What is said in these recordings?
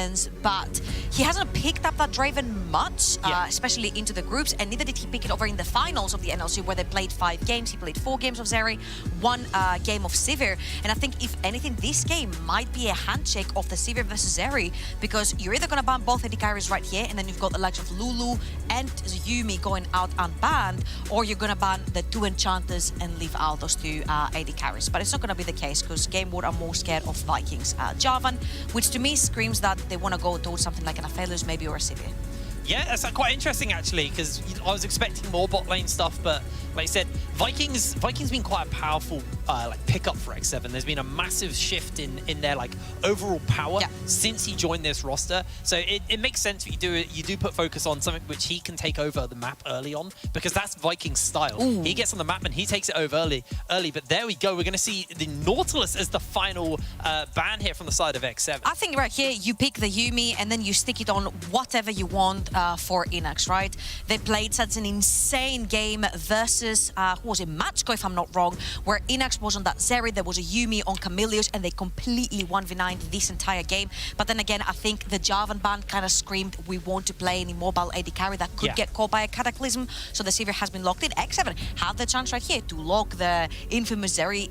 Dravens, but he hasn't picked up that Draven much, especially into the groups, and neither did he pick it over in the finals of the NLC where they played 5 games. He played 4 games of Zeri, 1 game of Sivir, and I think if anything, this game might be a handshake of the Sivir versus Zeri, because you're either going to ban both AD carries right here, and then you've got the likes of Lulu and Yuumi going out unbanned, or you're going to ban the 2 enchanters and leave out those 2 AD carries. But it's not going to be the case, because GameWard are more scared of Vikings Jarvan, which to me screams that they want to go towards something like an Aphelios maybe or a Sivir. Yeah, that's quite interesting actually, because I was expecting more bot lane stuff, but like I said, Vikings been quite a powerful like pickup for X7. There's been a massive shift in their like overall power since he joined this roster. So it makes sense that you do put focus on something which he can take over the map early on, because that's Vikings style. Ooh. He gets on the map and he takes it over early. But there we go. We're going to see the Nautilus as the final ban here from the side of X7. I think right here you pick the Yuumi and then you stick it on whatever you want for Inax, right? They played such an insane game versus who was it, Matchko if I'm not wrong, where Inax was on that Zeri, there was a Yuumi on Camilius, and they completely 1v9'd this entire game. But then again, I think the Jarvan ban kind of screamed, we want to play any mobile AD carry that could get caught by a Cataclysm, so the Sivir has been locked in. X7 had the chance right here to lock the infamous Zeri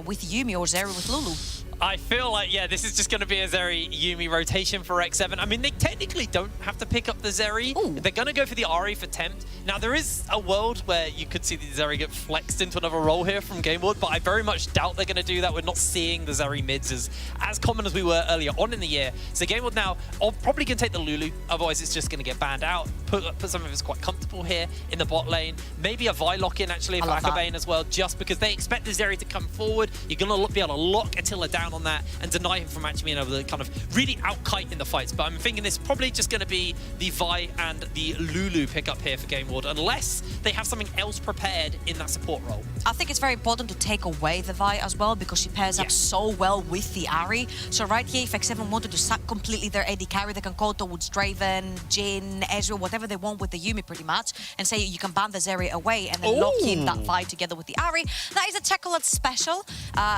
with Yuumi or Zeri with Lulu. I feel like, yeah, this is just going to be a Zeri Yuumi rotation for X7. I mean, they technically don't have to pick up the Zeri. Ooh. They're going to go for the Ahri for Tempt. Now, there is a world where you could see the Zeri get flexed into another role here from GameWard, but I very much doubt they're going to do that. We're not seeing the Zeri mids as common as we were earlier on in the year. So GameWard now are probably going to take the Lulu, otherwise it's just going to get banned out. Put some of us quite comfortable here in the bot lane. Maybe a Vi lock-in, actually, for Akabane as well, just because they expect the Zeri to come forward. You're going to be able to lock Attila down on that and deny him from actually being able to kind of really out-kite in the fights. But I'm thinking this is probably just going to be the Vi and the Lulu pickup here for GameWard, unless they have something else prepared in that support role. I think it's very important to take away the Vi as well, because she pairs up so well with the Ahri. So right here, if X7 wanted to sack completely their AD carry, they can go towards Draven, Jhin, Ezreal, whatever they want with the Yuumi pretty much, and say you can ban the Zeri away and then lock in that Vi together with the Ahri. That is a tackle that's special,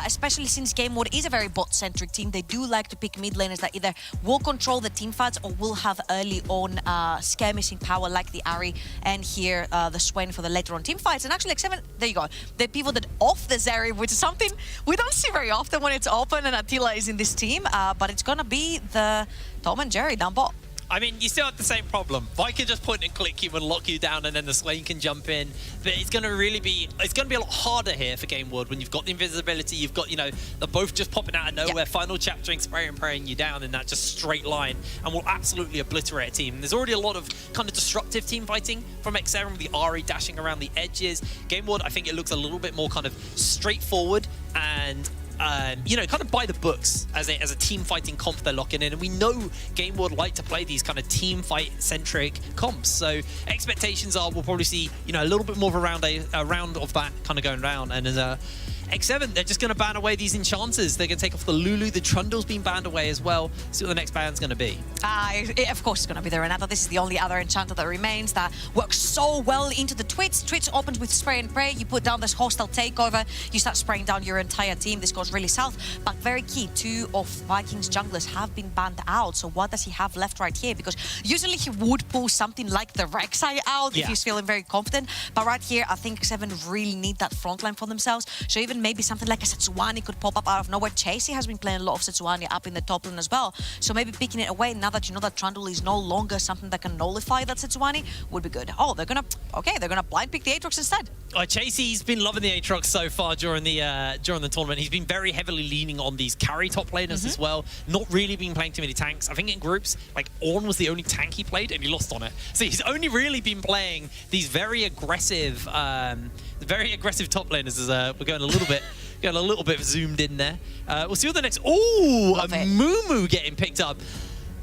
especially since GameWard is a very bot-centric team. They do like to pick mid laners that either will control the team fights or will have early on skirmishing power like the Ahri, and here the Swain for the later on team fights. And actually X7, there you go, they pivoted off the Zeri, which is something we don't see very often when it's open and Attila is in this team, but it's gonna be the Tom and Jerry down bot. I mean, you still have the same problem. Vi can just point and click you and lock you down, and then the Swain can jump in. But it's going to really be, a lot harder here for GameWard when you've got the invisibility, you've got, you know, they're both just popping out of nowhere, final chaptering, spraying and praying you down in that just straight line, and will absolutely obliterate a team. There's already a lot of kind of destructive team fighting from X7, with the Ahri dashing around the edges. GameWard, I think it looks a little bit more kind of straightforward and you know, kind of by the books as a team fighting comp they're locking in, and we know GameWard like to play these kind of team fight centric comps. So expectations are we'll probably see, you know, a little bit more of a round of that kind of going down. And as X7, they're just going to ban away these enchanters. They're going to take off the Lulu. The Trundle's been banned away as well. See what the next ban's going to be. Of course it's going to be the Renata. This is the only other enchanter that remains that works so well into the Twitch. Twitch opens with spray and pray. You put down this hostile takeover. You start spraying down your entire team. This goes really south. But very key, 2 of Vikings junglers have been banned out. So what does he have left right here? Because usually he would pull something like the Rek'Sai out if he's feeling very confident. But right here, I think X7 really need that frontline for themselves. So even maybe something like a Setsuani could pop up out of nowhere. Chasey has been playing a lot of Setsuani up in the top lane as well. So maybe picking it away now that you know that Trundle is no longer something that can nullify that Setsuani would be good. Oh, they're gonna blind pick the Aatrox instead. Chasey's been loving the Aatrox so far during the tournament. He's been very heavily leaning on these carry top laners as well. Not really been playing too many tanks. I think in groups, like Ornn was the only tank he played and he lost on it. So he's only really been playing these very aggressive top laners. As we're going a little bit zoomed in there. We'll see what the next. Oh, a Mumu getting picked up.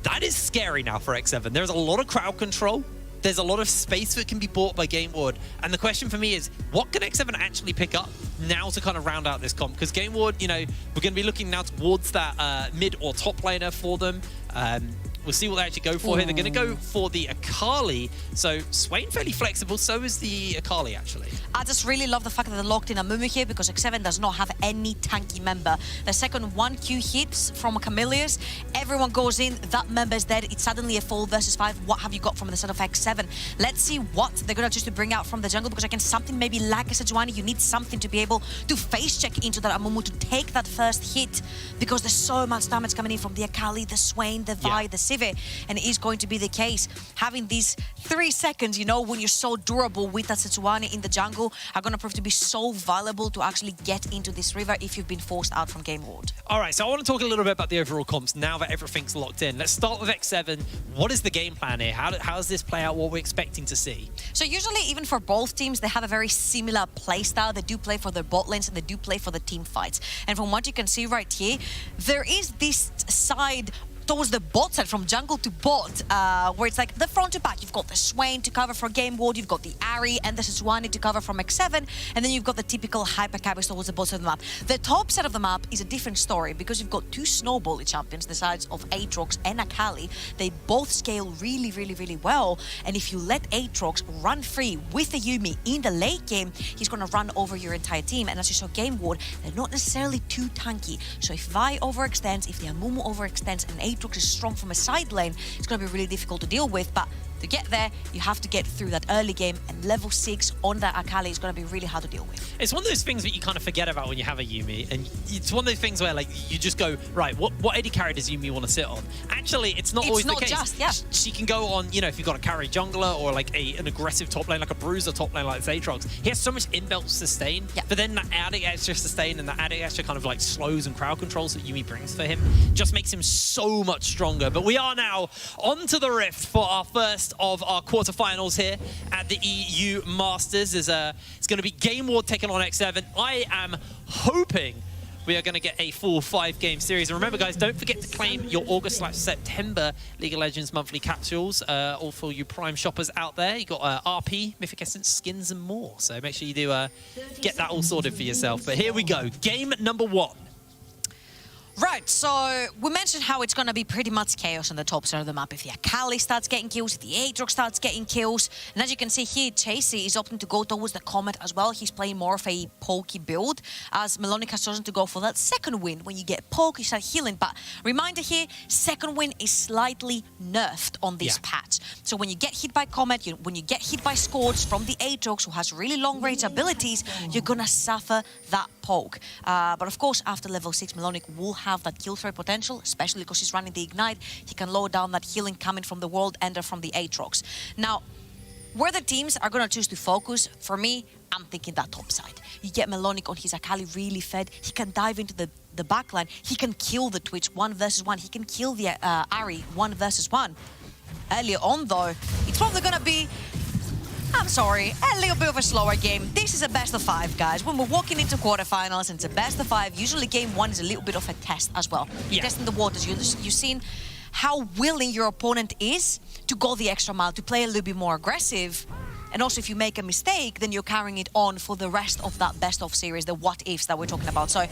That is scary now for X7. There's a lot of crowd control. There's a lot of space that can be bought by GameWard. And the question for me is, what can X7 actually pick up now to kind of round out this comp? Because GameWard, you know, we're going to be looking now towards that mid or top laner for them. We'll see what they actually go for here. They're going to go for the Akali. So Swain fairly flexible. So is the Akali, actually. I just really love the fact that they locked in a Mumu here because X7 does not have any tanky member. The second 1Q hits from Camellias, everyone goes in, that member's dead. It's suddenly a 4 versus 5. What have you got from the side of X7? Let's see what they're going to choose to bring out from the jungle, because again, something maybe like a Sejuani, you need something to be able to face check into that Amumu to take that first hit, because there's so much damage coming in from the Akali, the Swain, the Vi, the Sivir, and it is going to be the case. Having these 3 seconds, you know, when you're so durable with that Sejuani in the jungle, are going to prove to be so valuable to actually get into this river if you've been forced out from GameWard. All right, so I want to talk a little bit about the overall comps now that everything's locked in. Let's start with X7. What is the game plan here? How does this play out? What we're expecting to see? So usually, even for both teams, they have a very similar play style. They do play for their bot lanes and they do play for the team fights. And from what you can see right here, there is this side towards the bot side, from jungle to bot, where it's like the front to back. You've got the Swain to cover for GameWard, you've got the Ahri and the Sejuani to cover from X7, and then you've got the typical hyper carries towards the bot side of the map. The top side of the map is a different story, because you've got 2 snowbally champions, the sides of Aatrox and Akali. They both scale really, really, really well, and if you let Aatrox run free with the Yuumi in the late game, he's going to run over your entire team. And as you saw, GameWard, they're not necessarily too tanky. So if Vi overextends, if the Amumu overextends, and Aatrox is strong from a side lane, it's going to be really difficult to deal with. But to get there, you have to get through that early game, and level 6 on that Akali is going to be really hard to deal with. It's one of those things that you kind of forget about when you have a Yuumi, and it's one of those things where, like, you just go, right, what AD carry does Yuumi want to sit on? Actually, it's not always the case. Just, yeah. She can go on, you know, if you've got a carry jungler or like an aggressive top lane, like a bruiser top lane like Aatrox, he has so much inbuilt sustain, but then that adding extra sustain and that adding extra kind of like slows and crowd controls that Yuumi brings for him just makes him so much stronger. But we are now on to the Rift for our first of our quarterfinals here at the EU Masters. It's going to be GameWard taking on X7. I am hoping we are going to get a full 5-game series. And remember, guys, don't forget to claim your August/September League of Legends monthly capsules, all for you Prime shoppers out there. You got RP, Mythic Essence, skins, and more. So make sure you do get that all sorted for yourself. But here we go. Game number 1. Right, so we mentioned how it's going to be pretty much chaos on the top side of the map. If the Akali starts getting kills, if the Aatrox starts getting kills. And as you can see here, Chasey is opting to go towards the Comet as well. He's playing more of a pokey build, as Melonic has chosen to go for that second wind. When you get poke, you start healing. But reminder here, second wind is slightly nerfed on this patch. So when you get hit by Comet, when you get hit by Scourge from the Aatrox, who has really long range abilities, you're going to suffer that poke. But of course, after level 6, Melonic will have that kill threat potential, especially because he's running the Ignite. He can lower down that healing coming from the World Ender from the Aatrox. Now, where the teams are going to choose to focus, for me, I'm thinking that top side. You get Melonic on his Akali really fed. He can dive into the backline. He can kill the Twitch 1 versus 1. He can kill the Ahri 1 versus 1. Earlier on, though, it's probably going to be, I'm sorry, a little bit of a slower game. This is a best of 5, guys. When we're walking into quarterfinals and it's a best of 5, usually game 1 is a little bit of a test as well. You're testing the waters. You've seen how willing your opponent is to go the extra mile, to play a little bit more aggressive. And also, if you make a mistake, then you're carrying it on for the rest of that best of series, the what-ifs that we're talking about. So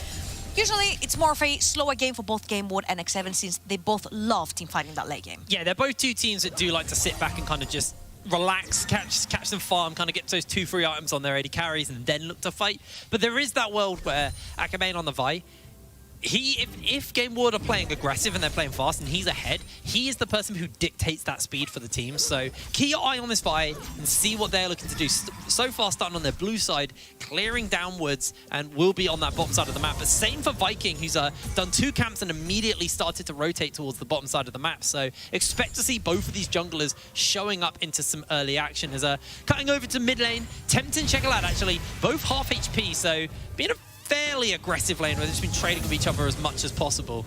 usually, it's more of a slower game for both GameWard and X7, since they both love teamfighting that late game. Yeah, they're both 2 teams that do like to sit back and kind of just relax, catch them farm, kind of get those 2 free items on their AD carries and then look to fight. But there is that world where Akamain on the Vi, if GameWard are playing aggressive and they're playing fast and he's ahead, he is the person who dictates that speed for the team. So keep your eye on this Vi and see what they're looking to do. So far, starting on their blue side, clearing downwards, and will be on that bottom side of the map. But same for Viking, who's done 2 camps and immediately started to rotate towards the bottom side of the map. So expect to see both of these junglers showing up into some early action. As cutting over to mid lane, Tempting Checolate actually, both half HP, so being a fairly aggressive lane where they've just been trading with each other as much as possible.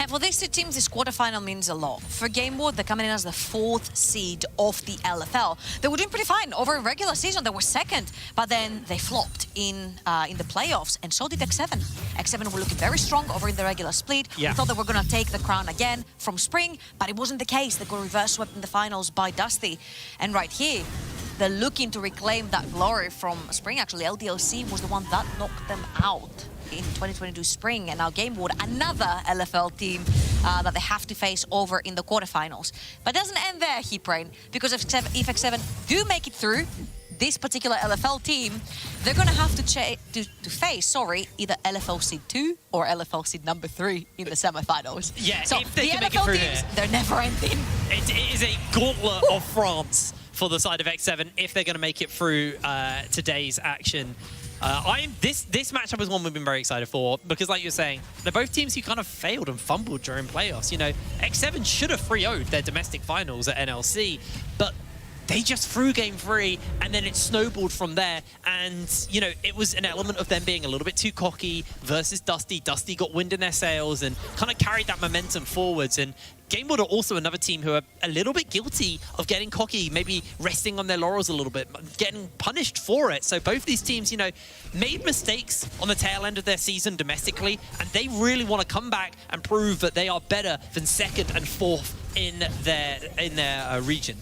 And for these 2 teams, this quarterfinal means a lot. For GameWard, they're coming in as the 4th seed of the LFL. They were doing pretty fine over a regular season. They were 2nd, but then they flopped in the playoffs, and so did X7. X7 were looking very strong over in the regular split. We thought they were going to take the crown again from Spring, but it wasn't the case. They got reverse swept in the finals by Dusty. And right here, they're looking to reclaim that glory from Spring. Actually, LDLC was the one that knocked them out in 2022 Spring, and now GameWard, another LFL team that they have to face over in the quarterfinals. But it doesn't end there, Heatbrain, because if X7 do make it through, this particular LFL team, they're going to have to face, either LFL Seed 2 or LFL Seed number 3 in the semifinals. Yeah, so if they the can make it LFL through teams, here, they're never ending. It is a gauntlet of France for the side of X7 if they're going to make it through today's action. This matchup is one we've been very excited for because, like you're saying, they're both teams who kind of failed and fumbled during playoffs. You know, X7 should have 3-0'd their domestic finals at NLC, but they just threw game 3 and then it snowballed from there. And, you know, it was an element of them being a little bit too cocky versus Dusty. Dusty got wind in their sails and kind of carried that momentum forwards. And GameWard are also another team who are a little bit guilty of getting cocky, maybe resting on their laurels a little bit, getting punished for it. So both these teams, you know, made mistakes on the tail end of their season domestically, and they really want to come back and prove that they are better than 2nd and 4th in their region.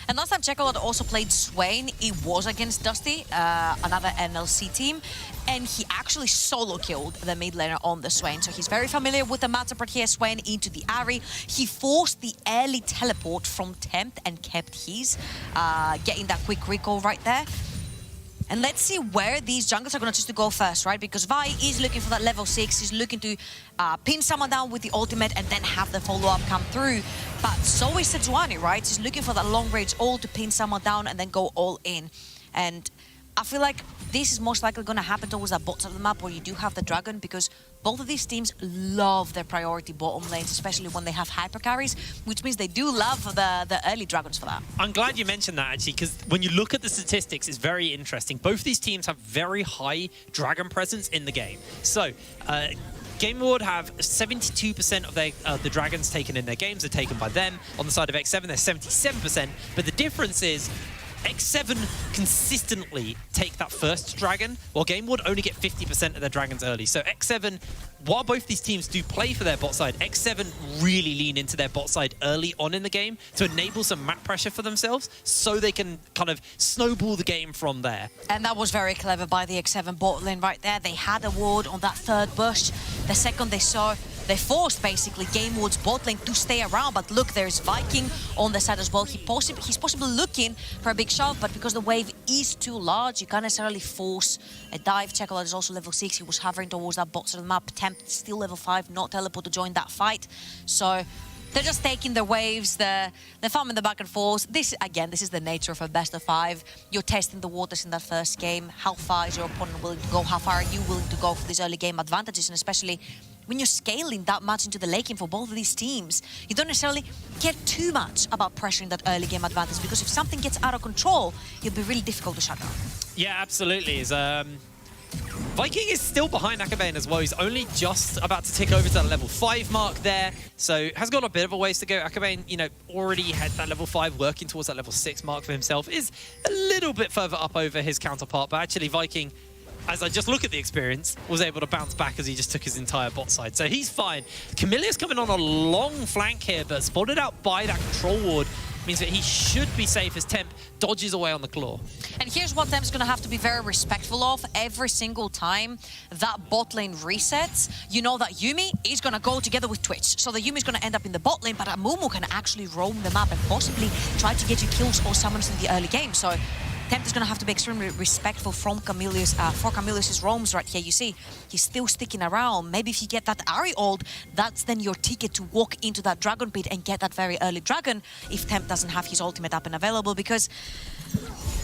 And last time Chocolate also played Swain, it was against Dusty, another NLC team, and he actually solo killed the mid laner on the Swain. So he's very familiar with the matchup right here. Swain into the Ahri. He forced the early teleport from Tempt and kept his, getting that quick recall right there. And let's see where these junglers are going to choose to go first, right? Because Vi is looking for that level 6. He's looking to pin someone down with the ultimate and then have the follow-up come through. But so is Sejuani, right? He's looking for that long-range ult to pin someone down and then go all in. And I feel like this is most likely going to happen towards that bottom of the map where you do have the Dragon, because both of these teams love their priority bottom lanes, especially when they have hyper carries, which means they do love the early Dragons for that. I'm glad you mentioned that, actually, because when you look at the statistics, it's very interesting. Both these teams have very high Dragon presence in the game. So, GameWard have 72% of the Dragons taken in their games are taken by them. On the side of X7, they're 77%. But the difference is X7 consistently take that first dragon, while GameWard only get 50% of their dragons early. So X7, while both these teams do play for their bot side, X7 really lean into their bot side early on in the game to enable some map pressure for themselves so they can kind of snowball the game from there. And that was very clever by the X7 bot lane right there. They had a ward on that third bush. The second they saw, they forced basically GameWard's bot lane to stay around, but look, there's Viking on the side as well. He's possibly looking for a big shove, but because the wave is too large, you can't necessarily force a dive. Chocolate is also level 6. He was hovering towards that bot side of the map. Tempt still level 5, not teleport to join that fight. So they're just taking their waves, they're farming the back and forth. This is the nature of a best of 5. You're testing the waters in that first game. How far is your opponent willing to go? How far are you willing to go for these early game advantages? And especially when you're scaling that much into the late game for both of these teams, you don't necessarily care too much about pressuring that early game advantage, because if something gets out of control, it'll be really difficult to shut down. Yeah, absolutely. Viking is still behind Akabane as well. He's only just about to tick over to that level 5 mark there, so has got a bit of a ways to go. Akabane, you know, already had that level 5, working towards that level 6 mark for himself. Is a little bit further up over his counterpart, but actually Viking, as I just look at the experience, was able to bounce back as he just took his entire bot side. So he's fine. Camille's coming on a long flank here, but spotted out by that control ward means that he should be safe as Temp dodges away on the claw. And here's what Temp's going to have to be very respectful of. Every single time that bot lane resets, you know that Yuumi is going to go together with Twitch. So the Yuumi is going to end up in the bot lane, but Amumu can actually roam the map and possibly try to get you kills or summons in the early game. So Tempt is going to have to be extremely respectful from for Camilius' roams right here. You see, he's still sticking around. Maybe if you get that Ahri ult, that's then your ticket to walk into that Dragon Pit and get that very early Dragon if Tempt doesn't have his ultimate up and available. Because,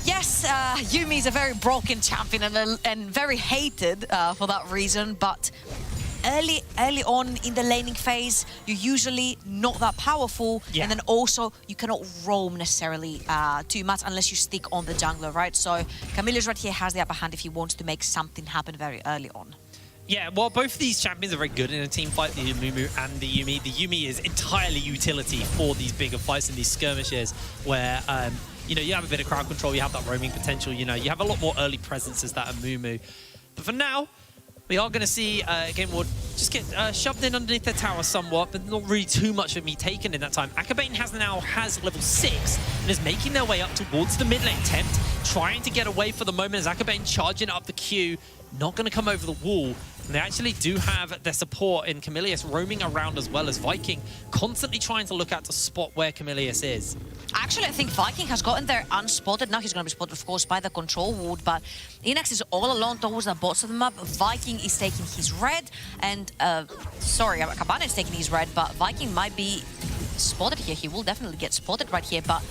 yes, Yuumi is a very broken champion and very hated for that reason, but early on in the laning phase, you're usually not that powerful, and then also you cannot roam necessarily too much unless you stick on the jungler, right? So Camillus right here has the upper hand if he wants to make something happen very early on. Yeah, well, both of these champions are very good in a team fight, the Amumu and the Yuumi. The Yuumi is entirely utility for these bigger fights and these skirmishes where, you know, you have a bit of crowd control, you have that roaming potential, you know, you have a lot more early presence as that Amumu. But for now, we are going to see GameWard just get shoved in underneath their tower somewhat, but not really too much of me taken in that time. Akabane now has level 6 and is making their way up towards the mid lane. Tempt trying to get away for the moment as Akabane charging up the queue. Not going to come over the wall. And they actually do have their support in Camilius roaming around as well as Viking, constantly trying to look out to spot where Camilius is. Actually, I think Viking has gotten there unspotted. Now he's going to be spotted, of course, by the control ward, but Inax is all alone towards the bots of the map. Viking is taking his red, and, sorry, Cabana is taking his red, but Viking might be spotted here. He will definitely get spotted right here, but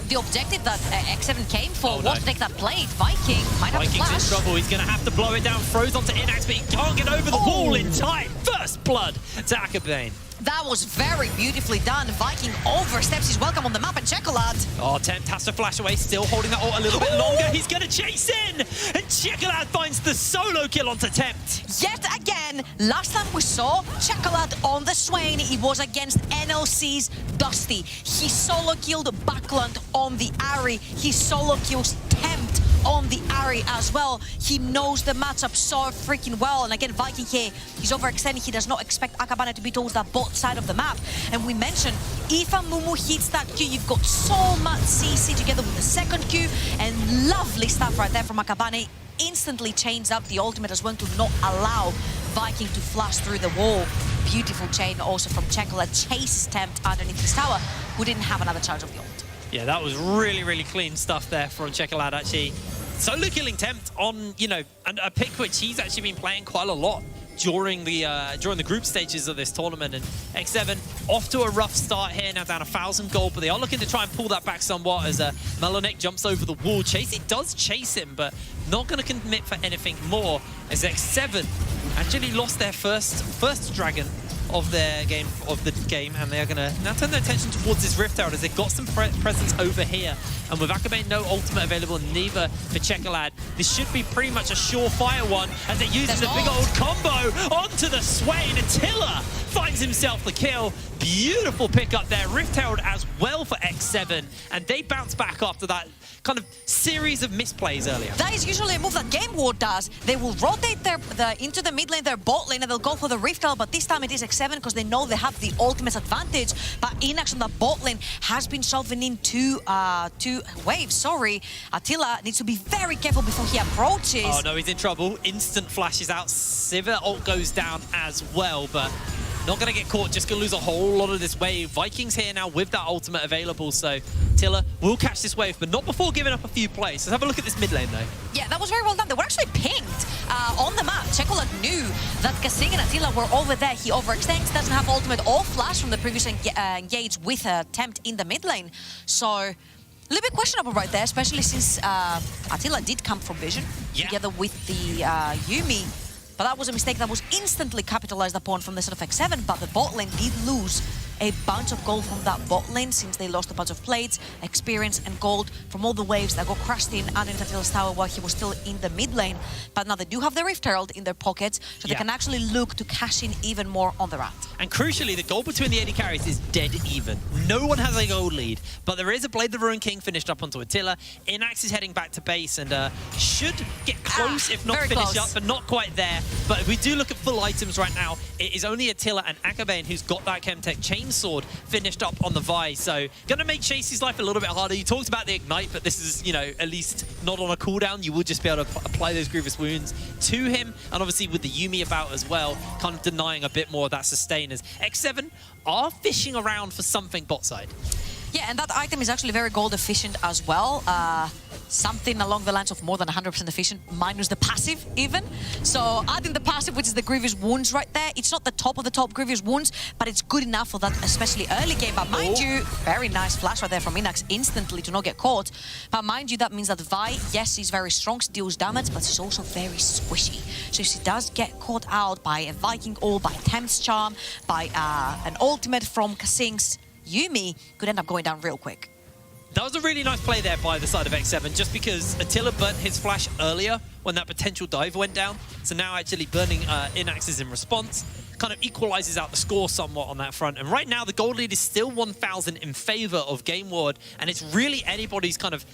the objective that X7 came for was to take that plate. Viking might have to flash. Viking's in trouble. He's going to have to blow it down. Throws onto Inax, but he can't get over the wall in time. First blood to Akabane. That was very beautifully done. Viking oversteps his welcome on the map, and Chocolate. Oh, Tempt has to flash away, still holding that ult a little bit longer. He's going to chase in, and Chocolate finds the solo kill onto Tempt. Yet again, last time we saw Chocolate on the Swain, it was against NLC's Dusty. He solo killed Backland on the Ahri. He solo kills Tempt on the Ahri as well. He knows the matchup so freaking well. And again, Viking here, he's overextending. He does not expect Akabane to be towards that bot side of the map. And we mentioned, if a Mumu hits that Q, you've got so much CC together with the second Q. And lovely stuff right there from Akabane. Instantly chains up the ultimate as well to not allow Viking to flash through the wall. Beautiful chain also from Chocolate. Chases Tempt underneath his tower, who didn't have another charge of the ult. Yeah, that was really, really clean stuff there from Chocolate, actually. Solo killing Tempt on, you know, a pick which he's actually been playing quite a lot during the group stages of this tournament. And X7 off to a rough start here, now down 1,000 gold, but they are looking to try and pull that back somewhat as Melonek jumps over the wall. Chase, it does chase him, but not going to commit for anything more as X7 actually lost their first dragon of the game, and they are going to now turn their attention towards this Rift Herald as they've got some presence over here. And with Akabane no ultimate available, neither for Chocolate, this should be pretty much a surefire one as they're using the big old combo onto the Swain. Attila finds himself the kill. Beautiful pick up there. Rift Herald as well for X7, and they bounce back after that kind of series of misplays earlier. That is usually a move that GameWard does. They will rotate into the mid lane, their bot lane, and they'll go for the Rift Herald, but this time it is X7 because they know they have the ultimate advantage. But Inax on the bot lane has been shoving in two waves, sorry. Attila needs to be very careful before he approaches. Oh no, he's in trouble. Instant flashes out. Sivir ult goes down as well, but not going to get caught, just going to lose a whole lot of this wave. Vikings here now with that ultimate available, so Tilla will catch this wave, but not before giving up a few plays. Let's have a look at this mid lane, though. Yeah, that was very well done. They were actually pinged on the map. Chocolate knew that Kasing and Attila were over there. He overextends, doesn't have ultimate or flash from the previous engage with Tempt in the mid lane. So a little bit questionable right there, especially since Attila did come from Vision together with the Yuumi. But that was a mistake that was instantly capitalized upon from the side of X7, but the bot lane did lose a bunch of gold from that bot lane since they lost a bunch of plates, experience and gold from all the waves that got crashed in underneath Attila's tower while he was still in the mid lane. But now they do have the Rift Herald in their pockets, so they can actually look to cash in even more on the rat. And crucially, the gold between the AD carries is dead even. No one has a gold lead, but there is a Blade the Ruin King finished up onto Attila. Inax is heading back to base and should get close, if not finish up, but not quite there. But if we do look at full items right now, it is only Attila and Akabane who's got that Chemtech Chainsword finished up on the Vi. So gonna make Chasey's life a little bit harder. You talked about the Ignite, but this is, you know, at least not on a cooldown. You will just be able to apply those grievous wounds to him. And obviously with the Yuumi about as well, kind of denying a bit more of that sustain as X7 are fishing around for something bot side. Yeah, and that item is actually very gold efficient as well. Something along the lines of more than 100% efficient, minus the passive even. So adding the passive, which is the Grievous Wounds right there, it's not the top of the top Grievous Wounds, but it's good enough for that, especially early game. But mind you, very nice flash right there from Inax instantly to not get caught. But mind you, that means that Vi, yes, he's very strong, deals damage, but he's also very squishy. So if he does get caught out by a Viking ult, by Tempt's Charm, by an ultimate from Kasing's Yuumi, could end up going down real quick. That was a really nice play there by the side of X7, just because Attila burnt his flash earlier when that potential dive went down. So now actually burning Inax's in response kind of equalizes out the score somewhat on that front. And right now the gold lead is still 1,000 in favor of GameWard, and it's really anybody's kind of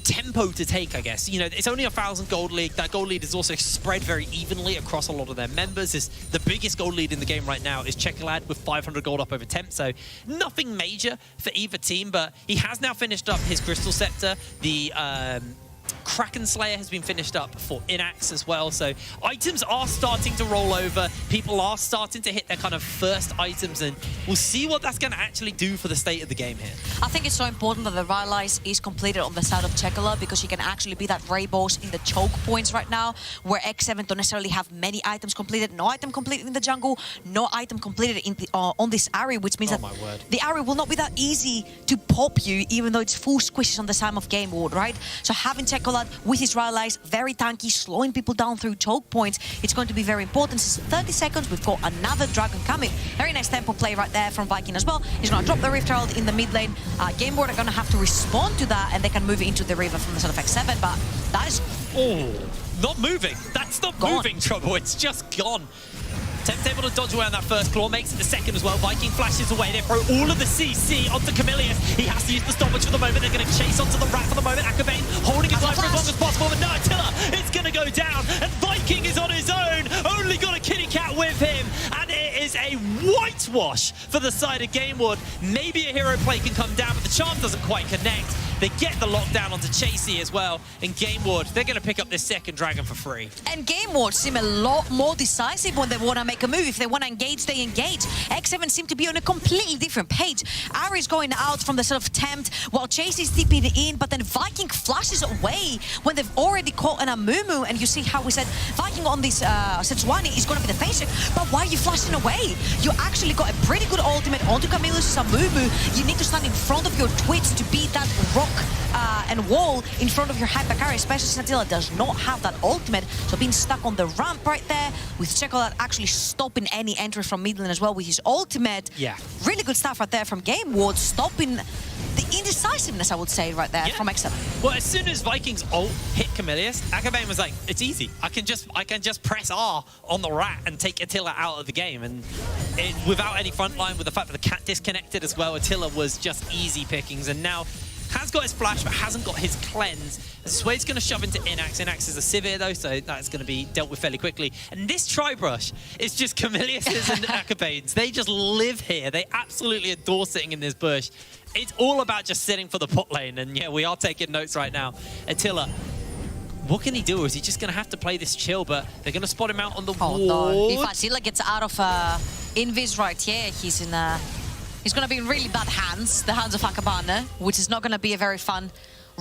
tempo to take, I guess. You know, it's only a 1,000 gold league. That gold lead is also spread very evenly across a lot of their members. The biggest gold lead in the game right now is Checolad with 500 gold up over Temp, so nothing major for either team, but he has now finished up his Crystal Scepter. The Kraken Slayer has been finished up for Inax as well, so items are starting to roll over. People are starting to hit their kind of first items, and we'll see what that's going to actually do for the state of the game here. I think it's so important that the Rylai's is completed on the side of Checola, because he can actually be that Ray boss in the choke points right now, where X7 don't necessarily have many items completed. No item completed in the jungle, no item completed in the, on this Ahri, which means that the Ahri will not be that easy to pop you, even though it's full squishes on the side of GameWard, right? So having Checola with his Rylai's, very tanky, slowing people down through choke points, it's going to be very important. Since 30 seconds, we've got another Dragon coming. Very nice tempo play right there from Viking as well. He's going to drop the Rift Herald in the mid lane. GameWard are going to have to respond to that, and they can move it into the river from the side of X7, but that is... Oh, not moving. That's not moving, Trouble. It's just gone. Temp able to dodge away on that first claw, makes it the second as well. Viking flashes away. They throw all of the CC onto Camilius. He has to use the stoppage for the moment. They're going to chase onto the Rat for the moment. Akabane holding his life for as long as possible, but no, Attila, it's going to go down. And Viking is on his own. Only got a kitty cat with him. And it is a whitewash for the side of GameWard. Maybe a hero play can come down, but the charm doesn't quite connect. They get the lockdown onto Chasey as well. And GameWard, they're going to pick up this second Dragon for free. And GameWard seem a lot more decisive when they want to make a move. If they want to engage, they engage. X7 seem to be on a completely different page. Ahri's going out from the sort of tempt while Chasey's tipping in, but then Viking flashes away when they've already caught an Amumu. And you see how we said Viking on this Sejuani is going to be the face. But why are you flashing away? You actually got a pretty good ultimate onto Camillus' Amumu. You need to stand in front of your Twitch to beat that rock and wall in front of your Hypercarry, especially since Attila does not have that ultimate. So being stuck on the ramp right there, with Checolat actually stopping any entry from mid lane as well with his ultimate. Yeah. Really good stuff right there from GameWard, stopping the indecisiveness, I would say, right there from X7. Well, as soon as Vikings ult hit Camilius, Akabane was like, it's easy. I can just press R on the Rat and take Attila out of the game. And without any frontline, with the fact that the cat disconnected as well, Attila was just easy pickings. And now has got his flash, but hasn't got his cleanse. Sway's going to shove into Inax. Inax is a Sivir, though, so that's going to be dealt with fairly quickly. And this Tri-Brush is just Camilius's and Akabane's. They just live here. They absolutely adore sitting in this bush. It's all about just sitting for the pot lane. And yeah, we are taking notes right now. Attila, what can he do? Is he just going to have to play this chill? But they're going to spot him out on the wall. No. If Attila gets out of Invis right here, he's in he's going to be in really bad hands, the hands of Akabane, which is not going to be a very fun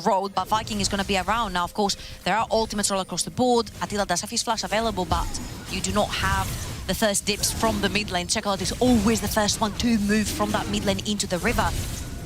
road, but Viking is going to be around. Now, of course, there are ultimates all across the board. Attila does have his flash available, but you do not have the first dips from the mid lane. Checolat is always the first one to move from that mid lane into the river.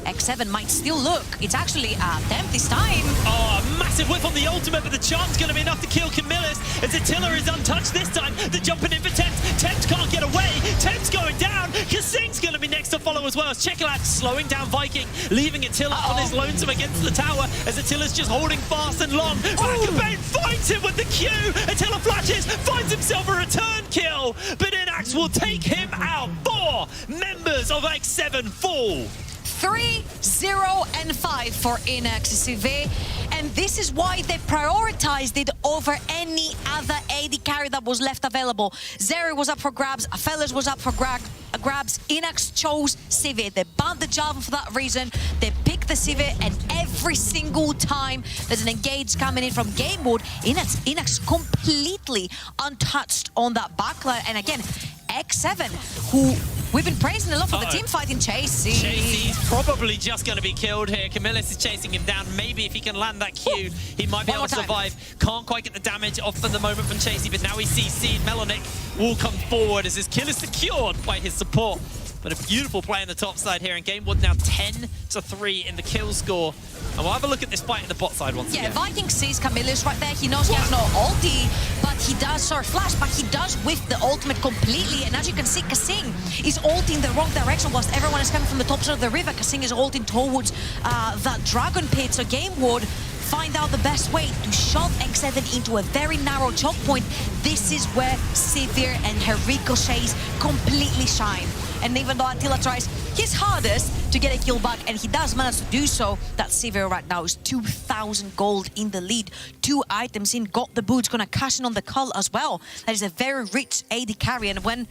X7 might still look. It's actually Tempt this time. Oh, a massive whiff on the ultimate, but the charm's going to be enough to kill Camillus as Attila is untouched this time. They're jumping in for Tempt. Tempt can't get away. Tempt's going down. Kasing's going to be next to follow as well as Checolat slowing down Viking, leaving Attila on his lonesome against the tower as Attila's just holding fast and long. Akabane finds him with the Q. Attila flashes, finds himself a return kill, but Inax will take him out. 4 members of X7 fall. 3, 0, and 5 for Inax CV, and this is why they prioritized it over any other AD carry that was left available. Zeri was up for grabs, Aphelios was up for grabs, Inax chose Sivir. They banned the Jarvan for that reason. They picked the Sivir, and every single time there's an engage coming in from GameWard, Inax completely untouched on that backline. And again, X7, who we've been praising a lot for the team fight in Chasey. Chasey's probably just going to be killed here. Camillus is chasing him down. Maybe if he can land that Q, he might be able to survive. Can't quite get the damage off for the moment from Chasey, but now he sees CC'd. Melanic will come forward as his kill is secured by his support. But a beautiful play on the top side here, and GameWard now 10-3 in the kill score. And we'll have a look at this fight in the bot side once again. Yeah, Viking sees Camillus right there. He knows he has no ulti, but he does, flash, but he does whiff the ultimate completely. And as you can see, Kasing is ulting in the wrong direction whilst everyone is coming from the top side of the river. Kasing is ulting towards that dragon pit. So GameWard find out the best way to shove X7 into a very narrow choke point. This is where Sivir and her ricochets completely shine. And even though Attila tries his hardest to get a kill back, and he does manage to do so, that Sivir right now is 2,000 gold in the lead. 2 items in, got the boots, gonna cash in on the cull as well. That is a very rich AD carry, and when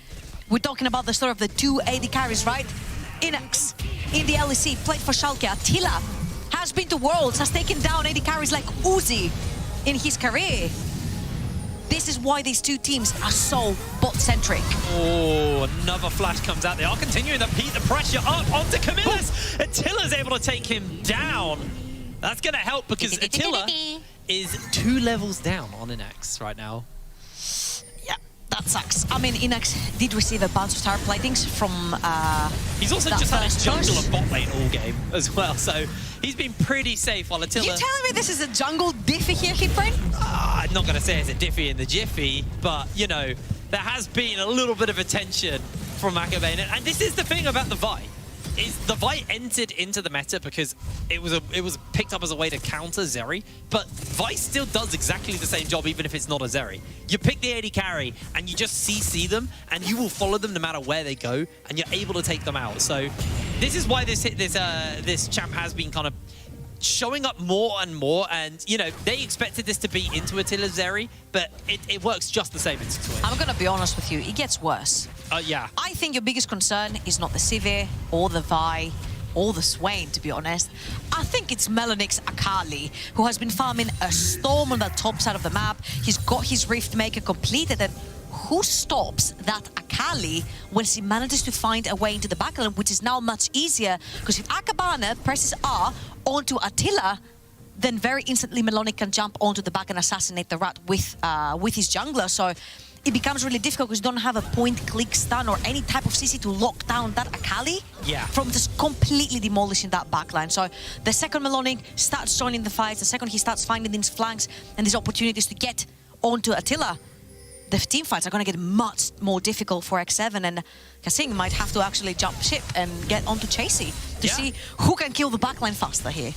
we're talking about the story of the 2 AD carries, right? Inax in the LEC, played for Schalke. Attila has been to Worlds, has taken down AD carries like Uzi in his career. This is why these 2 teams are so bot-centric. Oh, another flash comes out. They are continuing to beat the pressure up onto Camillus. Attila's able to take him down. That's going to help because Attila is 2 levels down on Inax right now. Yeah, that sucks. I mean, Inax did receive a bunch of star platings from he's also just had his jungler bot lane all game as well, so he's been pretty safe while Attila... You telling me this is a jungle diffy here, Hitbrain? I'm not going to say it's a diffy in the jiffy, but, you know, there has been a little bit of attention from Akabane. And this is the thing about the Vi. Is the Vi entered into the meta because it was picked up as a way to counter Zeri, but Vi still does exactly the same job even if it's not a Zeri. You pick the AD carry and you just CC them and you will follow them no matter where they go and you're able to take them out. So this is why this champ has been kind of showing up more and more, and you know they expected this to be into Attila Zeri, but it works just the same into Twitch. I'm gonna be honest with you, it gets worse. Yeah. I think your biggest concern is not the Sivir or the Vi or the Swain, to be honest. I think it's Melonyx Akali, who has been farming a storm on the top side of the map. He's got his Rift Maker completed, and who stops that Akali when she manages to find a way into the backline, which is now much easier, because if Akabane presses R onto Attila, then very instantly Melonyx can jump onto the back and assassinate the rat with his jungler. So it becomes really difficult because you don't have a point-click stun or any type of CC to lock down that Akali from just completely demolishing that backline. So the second Melonyx starts joining the fights, the second he starts finding these flanks and these opportunities to get onto Attila, the team fights are going to get much more difficult for X7, and Kasing might have to actually jump ship and get onto Chasey to see who can kill the backline faster here.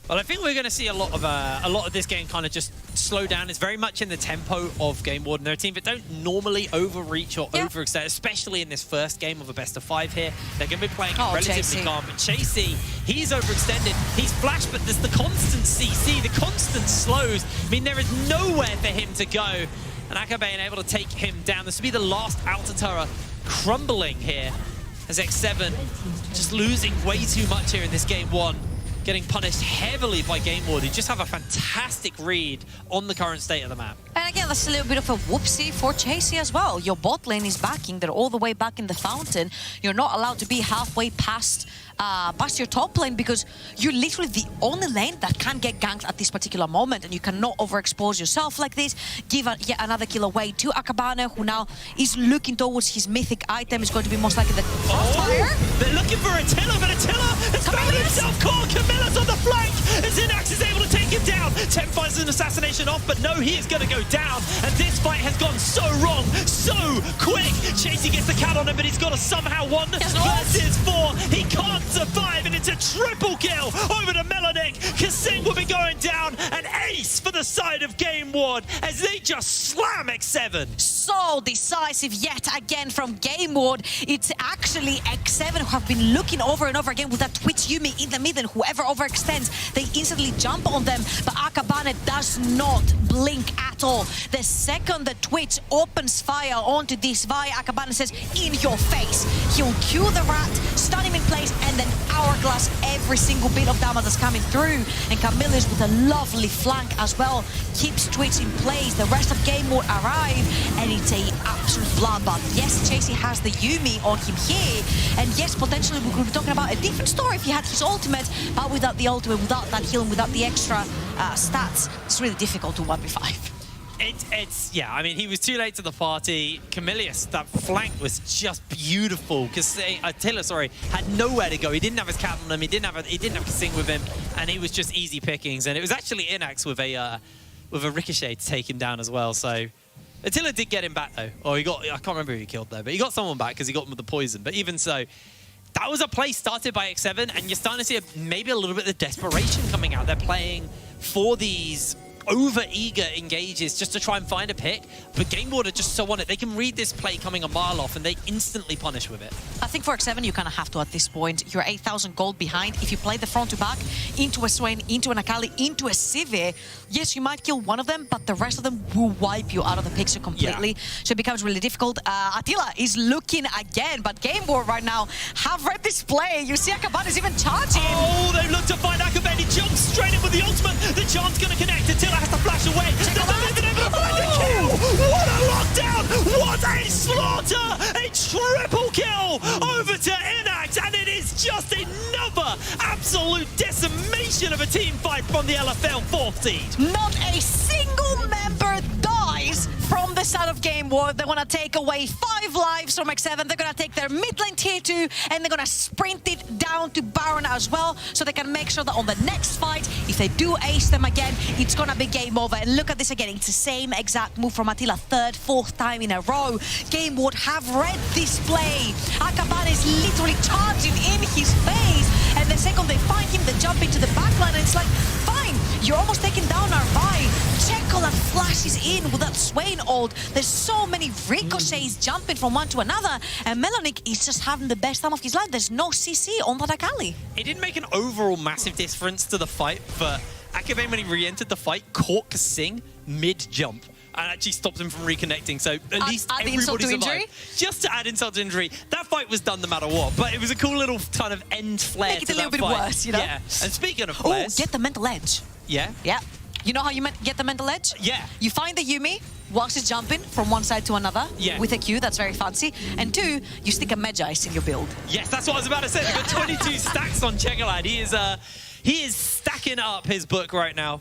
Well, I think we're going to see a lot of this game kind of just slow down. It's very much in the tempo of GameWard, and they're a team that don't normally overreach or overextend, especially in this first game of a best-of-5 here. They're going to be playing relatively calm. But Chasey, he's overextended. He's flashed, but there's the constant CC, the constant slows. I mean, there is nowhere for him to go. And Akabane able to take him down. This will be the last outer turret crumbling here as X7 just losing way too much here in this game 1. Getting punished heavily by GameWard, who just have a fantastic read on the current state of the map. And again, that's a little bit of a whoopsie for Chasey as well. Your bot lane is backing. They're all the way back in the fountain. You're not allowed to be halfway past your top lane because you're literally the only lane that can get ganked at this particular moment, and you cannot overexpose yourself like this. Give yet another kill away to Akabane, who now is looking towards his mythic item. Is going to be most likely the Crossfire. They're looking for Attila, but Attila has found himself caught. Camillus on the flank as Inax is able to take him down. Temp finds an assassination off, but no, he is going to go down. And this fight has gone so wrong, so quick. Chasey gets the cat on him, but he's got to somehow 1 versus 4. He can't survive, and it's a triple kill over to Melonyx. Kasing will be going down. An ace for the side of GameWard as they just slam X7. So decisive yet again from GameWard. It's actually X7 who have been looking over and over again with that Twitch Yuumi in the mid, and whoever overextends, they instantly jump on them. But Akabane does not blink at all. The second the Twitch opens fire onto this Vi, Akabane says, in your face. He'll cue the rat, stun him in place, and then hourglass every single bit of damage that's coming through. And Camillus with a lovely flank as well keeps Twitch in place. The rest of GameWard arrive, and it's a absolute bloodbath. Yes, Chasey has the Yuumi on him here, and yes, potentially we could be talking about a different story if he had his ultimate, but without the ultimate, without that heal, and without the extra stats, it's really difficult to 1v5. Yeah, I mean, he was too late to the party. Camillus, that flank was just beautiful because Attila, had nowhere to go. He didn't have his cat on him. He didn't have Kasing with him, and it was just easy pickings. And it was actually Inax with a ricochet to take him down as well. So Attila did get him back though, or I can't remember who he killed though, but he got someone back because he got him with the poison. But even so, that was a play started by X7, and you're starting to see maybe a little bit of desperation coming out. They're playing for these over-eager engages just to try and find a pick, but GameWard are just so on it. They can read this play coming a mile off, and they instantly punish with it. I think for X7, you kind of have to at this point. You're 8,000 gold behind. If you play the front to back, into a Swain, into an Akali, into a Sivir, yes, you might kill one of them, but the rest of them will wipe you out of the picture completely. Yeah. So it becomes really difficult. Attila is looking again, but GameWard right now have read this play. You see Akaban is even charging. Oh, they look to find Akaban. He jumps straight in with the ultimate. The charm's going to connect. Attila has to flash away. They're not even able to find the kill. What a lockdown. What a slaughter. A triple kill over to Inax, and it is just another absolute decimation of a team fight from the LFL 4th seed. Not a single member dies from the side of GameWard. They want to take away 5 lives from X7. They're going to take their mid lane tier 2, and they're going to sprint it down to Baron as well, so they can make sure that on the next fight, if they do ace them again, it's going to be game over. And look at this again. It's the same exact move from Attila, 3rd, 4th time in a row. GameWard have read this play. Akaban is literally charging in his face, and the second they find him, they jump into the backline, and it's like, fine, you're almost taking down our Vi. Checolat flashes in with that Swain ult. There's so many ricochets jumping from one to another, and Melonic is just having the best time of his life. There's no CC on that Akali. It didn't make an overall massive difference to the fight, but Akabe, when he re-entered the fight, caught Kasing mid-jump and actually stopped him from reconnecting, so at least everybody survived. Just to add insult to injury, that fight was done no matter what, but it was a cool little kind of end flare Make it a little bit worse, you know? Yeah, and speaking of flares... Oh, get the mental edge. Yeah? Yeah. You know how you get the mental edge? Yeah. You find the Yuumi whilst he's jumping from one side to another with a Q, that's very fancy. And 2, you stick a Magice in your build. Yes, that's what I was about to say. They've got 22 stacks on Checolad. He is stacking up his book right now.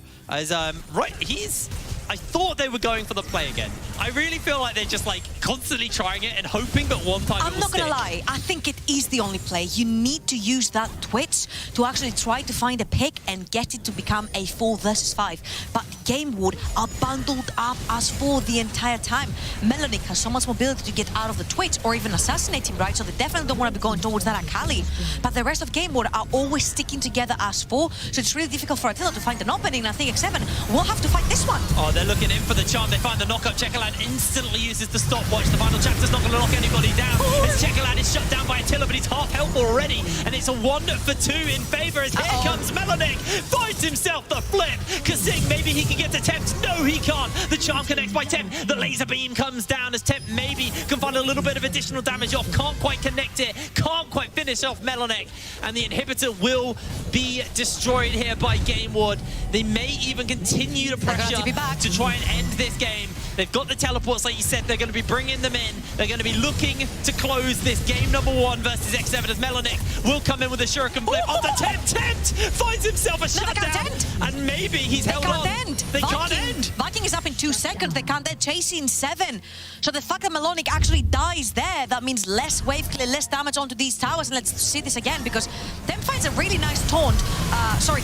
I thought they were going for the play again. I really feel like they're just like constantly trying it and hoping that one time I'm not gonna lie, I think it is the only play. You need to use that Twitch to actually try to find a pick and get it to become a 4 versus 5. But GameWard are bundled up as 4 the entire time. Melonic has so much mobility to get out of the Twitch or even assassinate him, right? So they definitely don't want to be going towards that Akali. But the rest of GameWard are always sticking together as 4, so it's really difficult for Attila to find an opening. And I think X7 will have to fight this one. Oh, they're looking in for the charm. They find the knockup. Checolad instantly uses the stopwatch. The final chapter's not going to knock anybody down. As Checolad is shut down by Attila, but he's half health already. And it's a 1 for 2 in favor as here comes Melonic. Finds himself the flip. Kasing, maybe he can get to Tempt. No, he can't. The charm connects by Tempt. The laser beam comes down as Tempt maybe can find a little bit of additional damage off. Can't quite connect it. Can't quite finish off Melonic. And the inhibitor will be destroyed here by GameWard. They may even continue to pressure to try and end this game. They've got the teleports, like you said. They're going to be bringing them in. They're going to be looking to close this game number 1 versus X7 as Melonic will come in with a shuriken flip. Oh, the Tempt finds himself a shutdown. And maybe he's held on. They can't end. Viking is up in 2 seconds. They can't end. Chasing 7. So the fact that Melonic actually dies there, that means less wave clear, less damage onto these towers. And let's see this again, because Tempt finds a really nice taunt,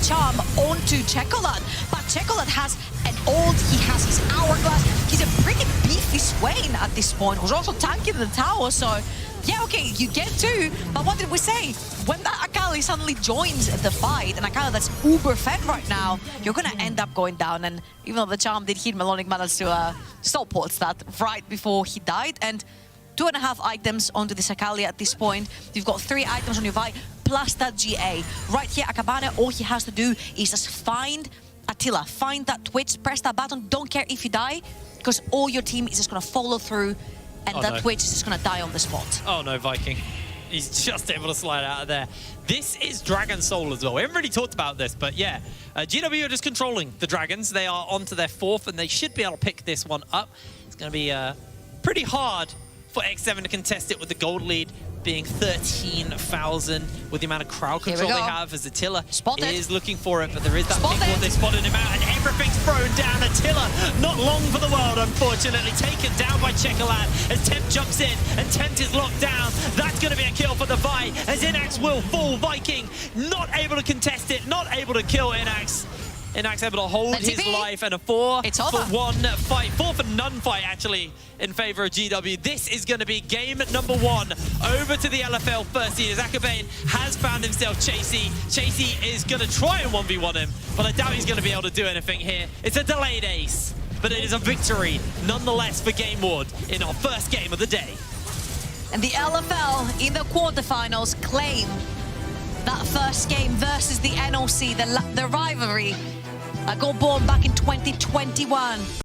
charm onto Checolad. But Checolad has an ult, he has his hourglass. He's a pretty beefy Swain at this point, who's also tanking the tower, so yeah, okay, you get 2, but what did we say? When that Akali suddenly joins the fight, and Akali that's uber fed right now, you're gonna end up going down. And even though the charm did hit, Melonic managed to stopwatch that right before he died, and 2.5 items onto this Akali at this point. You've got 3 items on your Vi, plus that GA. Right here, Akabane, all he has to do is just find Attila, find that Twitch, press that button, don't care if you die, because all your team is just going to follow through, and that Twitch is just going to die on the spot. Oh no, Viking. He's just able to slide out of there. This is Dragon Soul as well. We haven't really talked about this, but yeah. GW are just controlling the Dragons. They are onto their 4th, and they should be able to pick this one up. It's going to be pretty hard for X7 to contest it with the gold lead being 13,000 with the amount of crowd control they have, as Attila is looking for it, but there is that big one. They spotted him out and everything's thrown down. Attila, not long for the world, unfortunately, taken down by Checolad as Tempt jumps in and Tempt is locked down. That's going to be a kill for the Vi as Inax will fall. Viking not able to contest it, not able to kill Inax. Inax able to hold his VODS. life, and a 4 It's for over. 1 fight. 4 for none fight, actually, in favor of GW. This is going to be game number 1 over to the LFL first seed, as Akabane has found himself Chasey. Chasey is going to try and 1v1 him, but I doubt he's going to be able to do anything here. It's a delayed ace, but it is a victory nonetheless for GameWard in our first game of the day. And the LFL in the quarterfinals claim that first game versus the NOC, the rivalry that got born back in 2021.